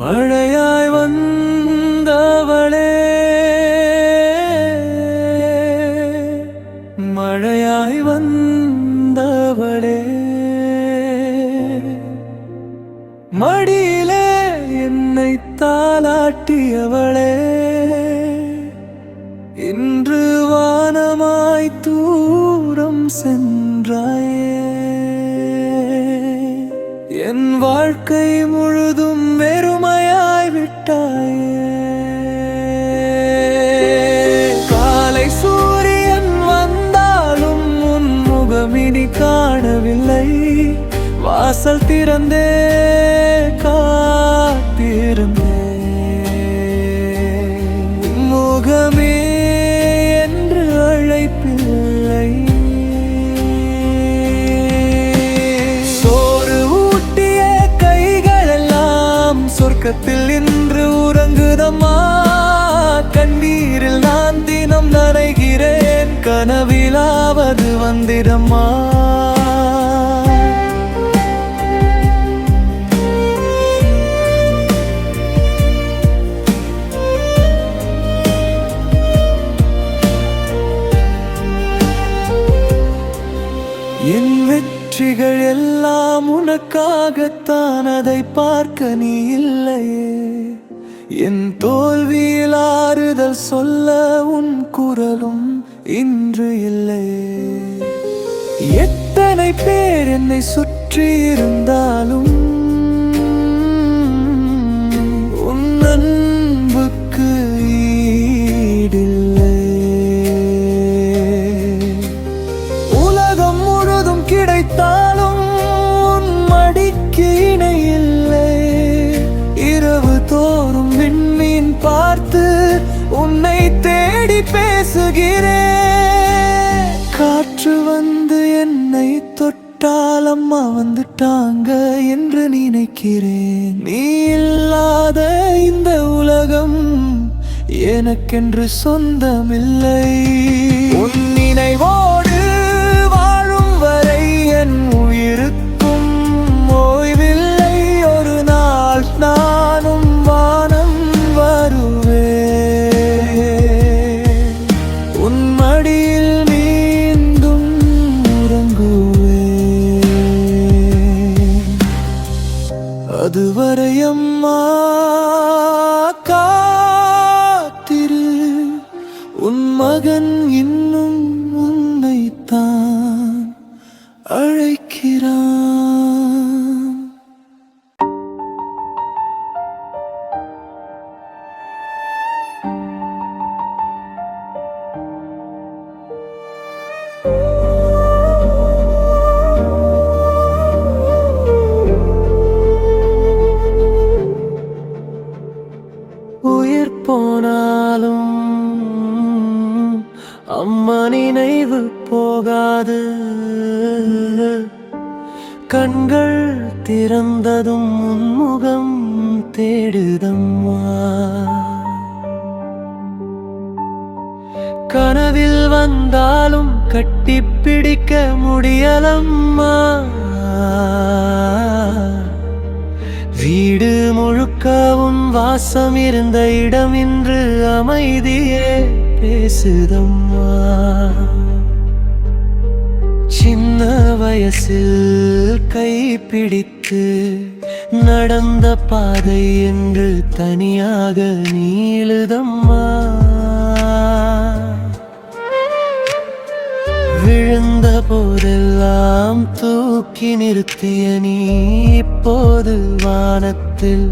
மழையாய் வந்தவளே, மழையாய் வந்தவளே, மடியிலே என்னை தாலாட்டியவளே, இன்று வானமாய் தூரம் சென்றாயே. என் வாழ்க்கை முழுதும் வெறுமையாய் விட்டாயே. காலை சூரியன் வந்தாலும் உன் முகமினி காணவில்லை. வாசல் திறந்தே காத்திருந்தே, முகமே என்று அழைப்பில்லை. சோறு ஊட்டிய கைகளெல்லாம் சொர்க்கத்தில் இன்று உறங்குதம்மா. கண்ணீரில் நான் தினம் நனைகிறேன், கனவிலாவது வந்திடம்மா. என் வெற்றிகள் எல்லாம் உனக்காகத்தான், அதை பார்க்க நீ இல்லையே. என் தோல்வியில் ஆறுதல் சொல்ல உன் குரலும் இன்று இல்லையே. எத்தனை பேர் என்னை சுற்றி இருந்தாலும் உன் அன்புக்கு ஈடில்லை. கிடைத்தாலும் உன் மடிக்கு இணையில்லை. இரவு தோறும் விண்மீன் பார்த்து உன்னை தேடி பேசுகிறேன். காற்று வந்து என்னை தொட்டால் அம்மா வந்துட்டாங்க என்று நினைக்கிறேன். நீ இல்லாத இந்த உலகம் எனக்கென்று சொந்தமில்லை. உன் நினைவோடு என் உயிருக்கும் ஓய்வில்லை. ஒரு நாள் நானும் வானம் வருவேன், உன் மடியில் மீண்டும் உறங்குவேன். அதுவரை அம்மா காத்திரு, உன் மகன் இன்னும் உன்னைத்தான் அழைக்கிறான். உயிர் போனாலும் அம்மா நினைவு போகாது. கண்கள் திறந்ததும் உன்முகம் தேடுதம்மா. கனவில் வந்தாலும் கட்டிப்பிடிக்க முடியலம்மா. வீடு முழுக்க உன் வாசம் இருந்த இடம் இன்று அமைதியே பேசுதம்மா. சின்ன வயசில் கைப்பிடித்து நடந்த பாதை என்று தனியாக நீளுதம்மா. விழுந்த போதெல்லாம் தூக்கி நிறுத்திய நீ இப்போது வானத்தில்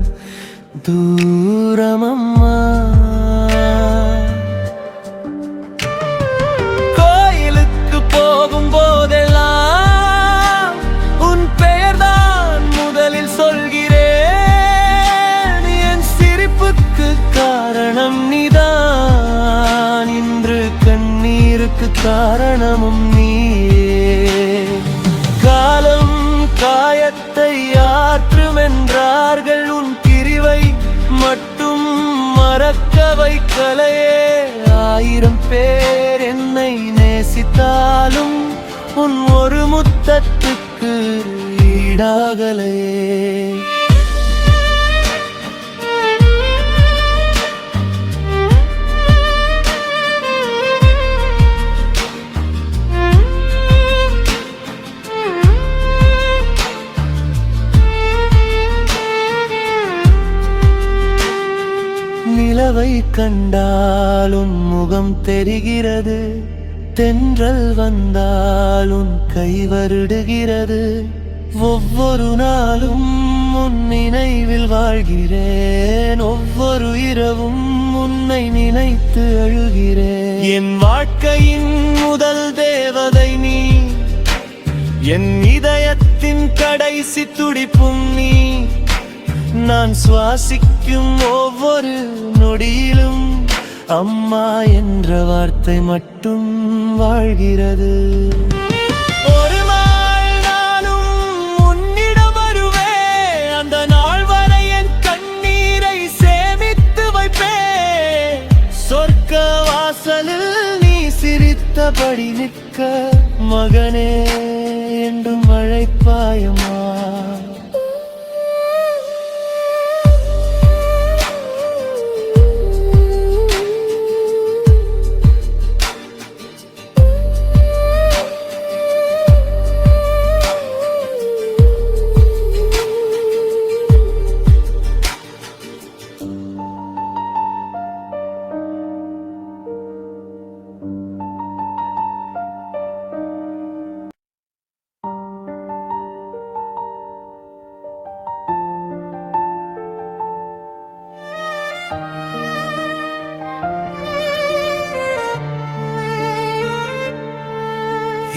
தூரமம்மா. கோயிலுக்கு போகும் போதெல்லாம் உன் பெயர்தான் முதலில் சொல்கிறேன். என் சிரிப்புக்கு காரணம் நீதான், இன்று கண்ணீருக்கு காரணமும் நீயே. காலம் காயத்தை ஆற்றுமென்றார்கள், உன் பிரிவை மட்டும் மறக்க வைக்கலையே. 1000 பேர் என்னை நேசித்தாலும் உன் ஒரு முத்தத்துக்கு ஈடாகலையே. நிலவை கண்டாலும் முகம் தெரிகிறது, தென்றல் வந்தாலும் கை வருடுகிறது. ஒவ்வொரு நாளும் உன் நினைவில் வாழ்கிறேன், ஒவ்வொரு இரவும் உன்னை நினைத்து அழுகிறேன். என் வாழ்க்கையின் முதல் தேவதை நீ, என் இதயத்தின் கடைசி துடிப்பும் நீ. நான் சுவாசிக்கும் ஒவ்வொரு நொடியிலும் அம்மா என்ற வார்த்தை மட்டும் வாழ்கிறது. ஒரு நாள் நானும் உன்னிடம் வருவேன், அந்த நாள் வரை என் கண்ணீரை சேமித்து வைப்பேன். சொர்க்க வாசலில் நீ சிரித்தபடி நிற்க, மகனே என்றும் அழைப்பாயம்மா.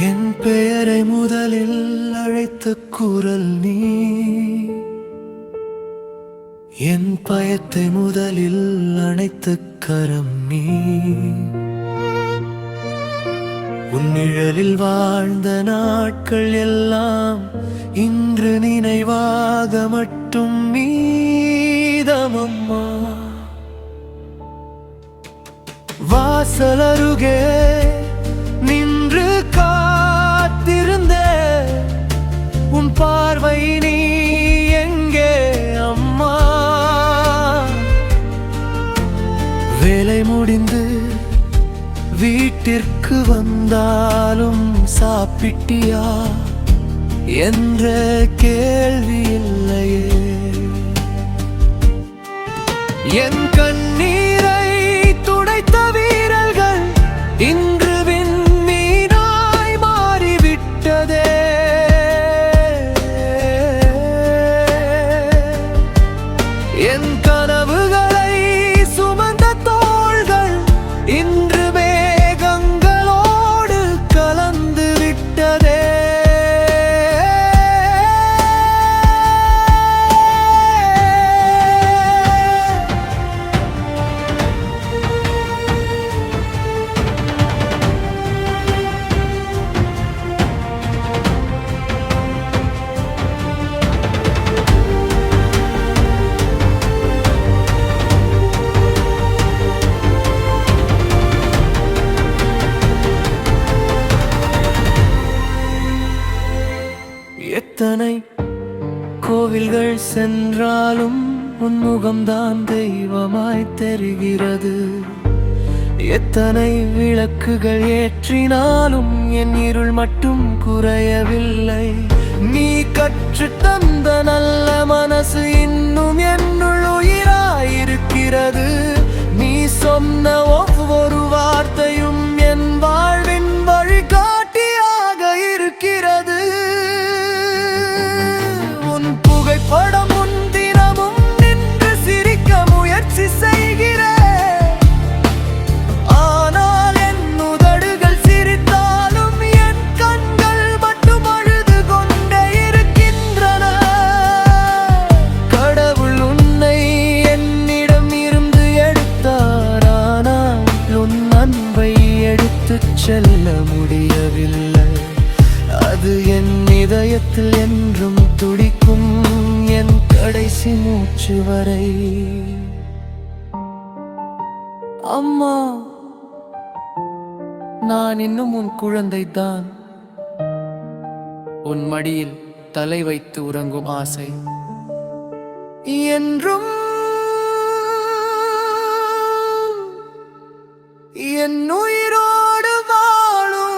என் பெயரை முதலில் அழைத்த குரல் நீ, என் பயத்தை முதலில் அணைத்த கரம் நீ. உன் நிழலில் வாழ்ந்த நாட்கள் எல்லாம் இன்று நினைவாக மட்டும் மீதமம்மா. வாசலருகே நின்று காத்திருந்தே, உன் பார்வை நீ எங்கே அம்மா? வேலை முடிந்து வீட்டிற்கு வந்தாலும் சாப்பிட்டியா என்ற கேள்வி இல்லையே. என் கண்ணீரை துடைத்த வீரர்கள் இன்று விண்மீனாய் மாறிவிட்டதே. என் கனவுகளை சுமந்த தோள்கள் இன்று மேகங்களோடு கலந்து விட்டதே. எத்தனை கோவில்கள் சென்றாலும் உன் முகம்தான் தெய்வமாய் தெரிகிறது. எத்தனை விளக்குகள் ஏற்றினாலும் என் இருள் மட்டும் குறையவில்லை. நீ கற்று தந்த நல்ல மனசு இன்னும் என்னுள் உயிராயிருக்கிறது. நீ சொன்ன ஒவ்வொரு வார்த்தையும் என் வாழ்வின் வழிகாட்டியாக இருக்கிறது. படம் முன்தினமும் நின்று சிரிக்க முயற்சி செய்கிறேன். ஆனால் என் உதடுகள் சிரித்தாலும் என் கண்கள் மட்டும் அழுது கொண்டே இருக்கின்றன. கடவுள் உன்னை என்னிடம் இருந்து எடுத்தார், ஆனால் உன் அன்பை எடுத்துச் செல்ல முடியவில்லை. அது என் இதயத்தில் என்றும் துடிக்கும், என் கடைசி மூச்சு வரை. அம்மா, நான் இன்னும் உன் குழந்தைதான். உன் மடியில் தலை வைத்து உறங்கும் ஆசை என்றும் என் உயிரோடு வாழும்.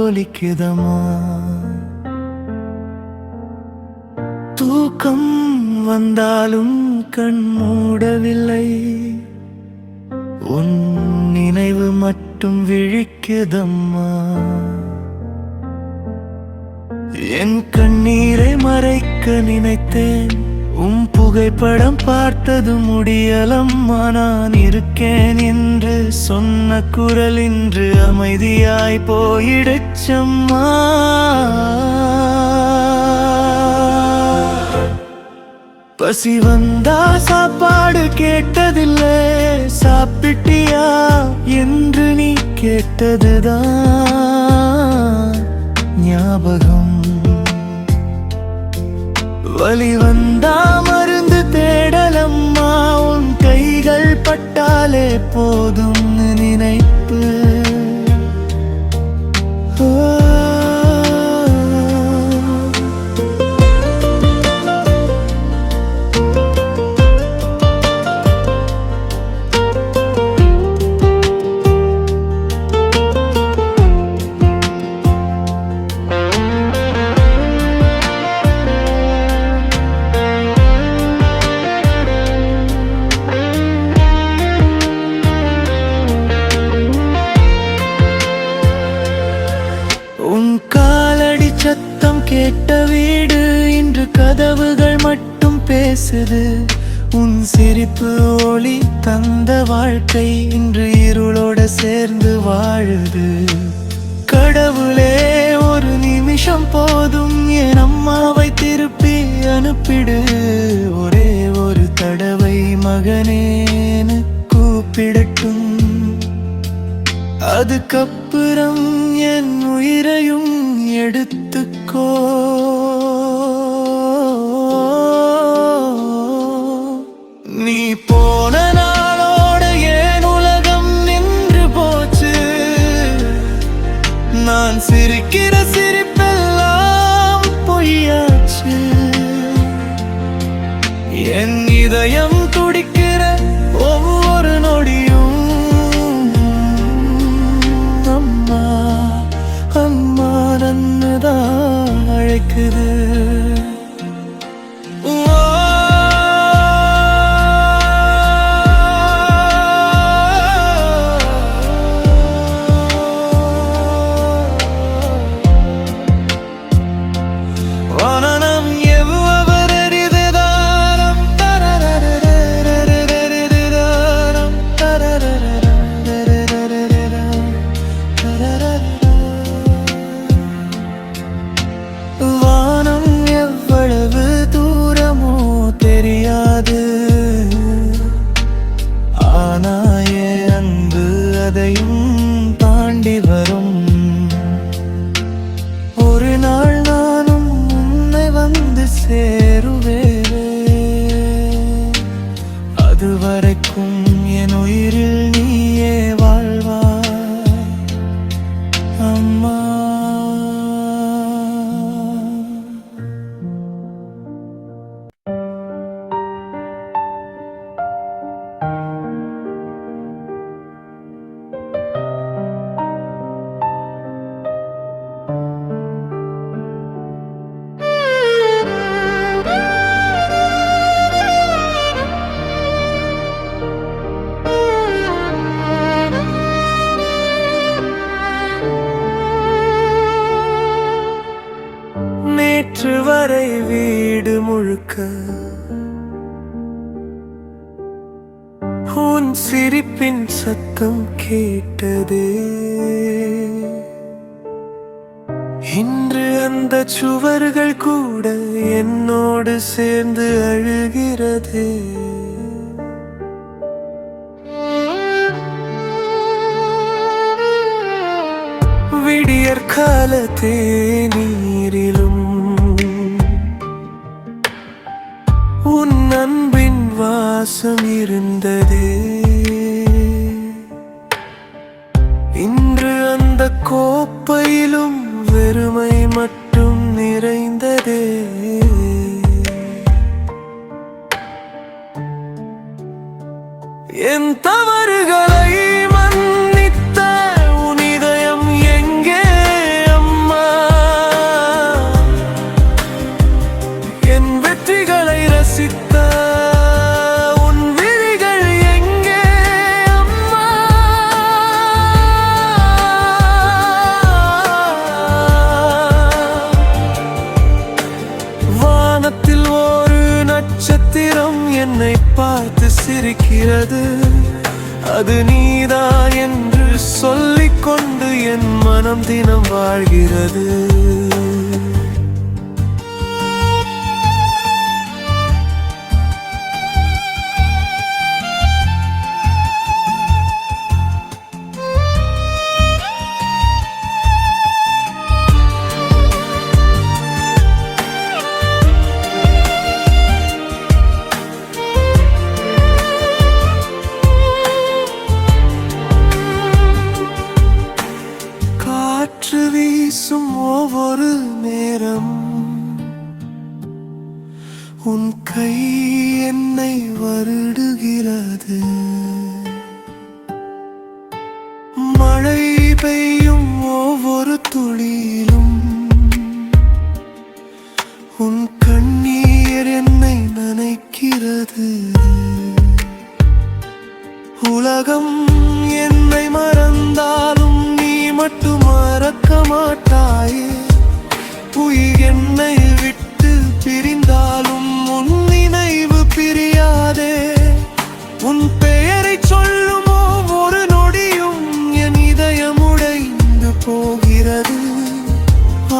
ஒலிக்குதம்மா. தூக்கம் வந்தாலும் கண் மூடவில்லை, உன் நினைவு மட்டும் விழிக்குதம்மா. என் கண்ணீரை மறைக்க நினைத்தேன், புகைப்படம் பார்த்தது முடியலம்மா. நான் இருக்கேன் என்று சொன்ன குரல் இன்று அமைதியாய் போயிடுச்சம்மா. பசி வந்தா சாப்பாடு கேட்டதில்லை, சாப்பிட்டியா என்று நீ கேட்டதுதான் ஞாபகம். வலி வந்தா மருந்து தேடலம்மா, உன் கைகள் பட்டாலே போதும் நினைப்பு. சத்தம் கேட்ட வீடு இன்று கதவுகள் மட்டும் பேசுது. உன் சிரிப்பு ஒளி தந்த வாழ்க்கை இன்று இருளோட சேர்ந்து வாழுது. கடவுளே ஒரு நிமிஷம் போதும், என் அம்மாவை திருப்பி அனுப்பிடு. ஒரே ஒரு தடவை மகனேன்னு கூப்பிடட்டும், அதுக்கப்புறம் என் உயிரையும் எடுத்துக்கோ. நீ போன நாளோட என் உலகம் நின்று போச்சு. நான் சிரிக்கிற சிரிப்பெல்லாம் பொய்யாச்சு. என் இதயம் துடிக்கிற ஒவ்வொரு நொடியும் அம்மா அம்மா நன்னுதான் அழைக்குது. ஆனா என் அன்பு அதையும் தாண்டி வரும். ஒரு நாள் நானும் உன்னை வந்து சேருவேன். அதுவரைக்கும் என் உயிரில் நீயே வாழ்வாய் அம்மா. நேற்று வரை வீடு முழுக்க உன் சிரிப்பின் சத்தம் கேட்டதே. இன்று அந்த சுவர்கள் கூட என்னோடு சேர்ந்து அழுகிறதே. விடியற்கால தேநீரிலும் உன் அன்பின் வாசம் இருந்ததே. இன்று அந்த கோப்பையிலும் வெறுமை மட்டும் நிறைந்ததே. என் தவறுகளை மன்னித்த உன் இதயம் எங்கே என்னை பார்த்து சிரிக்கிறது. அது நீதா என்று சொல்லிக் கொண்டு என் மனம் தினம் வாழ்கிறது. காற்று வீசும் ஒவ்வொரு நேரம் உன் கை என்னை வருடுகிறது. மழை பெய்யும் ஒவ்வொரு துளியிலும் உன் கண்ணீர் என்னை நனைக்கிறது. உலகம் என்னை மறந்தாலும் நீ மட்டும் மறக்க மாட்டாயே. உயிர் என்னை விட்டு பிரிந்தாலும் உன் நினைவு பிரியாதே. உன் பெயரை சொல்லும் ஒவ்வொரு நொடியும் என் இதயம் உடைந்து போகிறது.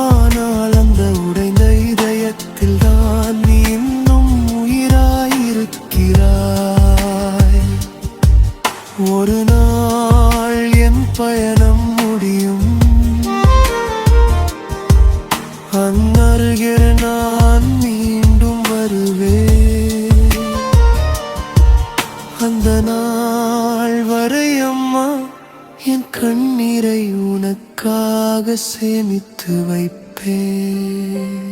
ஆனால் அந்த உடைந்த இதயத்தில் தான் நீ இன்னும் உயிராயிருக்கிறாய். ஒரு நாள் என் பயணம் முடியும். அன்னருகில் நான் மீண்டும் வருவேன். அந்த நாள் வரை அம்மா என் கண்ணீரை உனக்காக சேமித்து வைப்பேன்.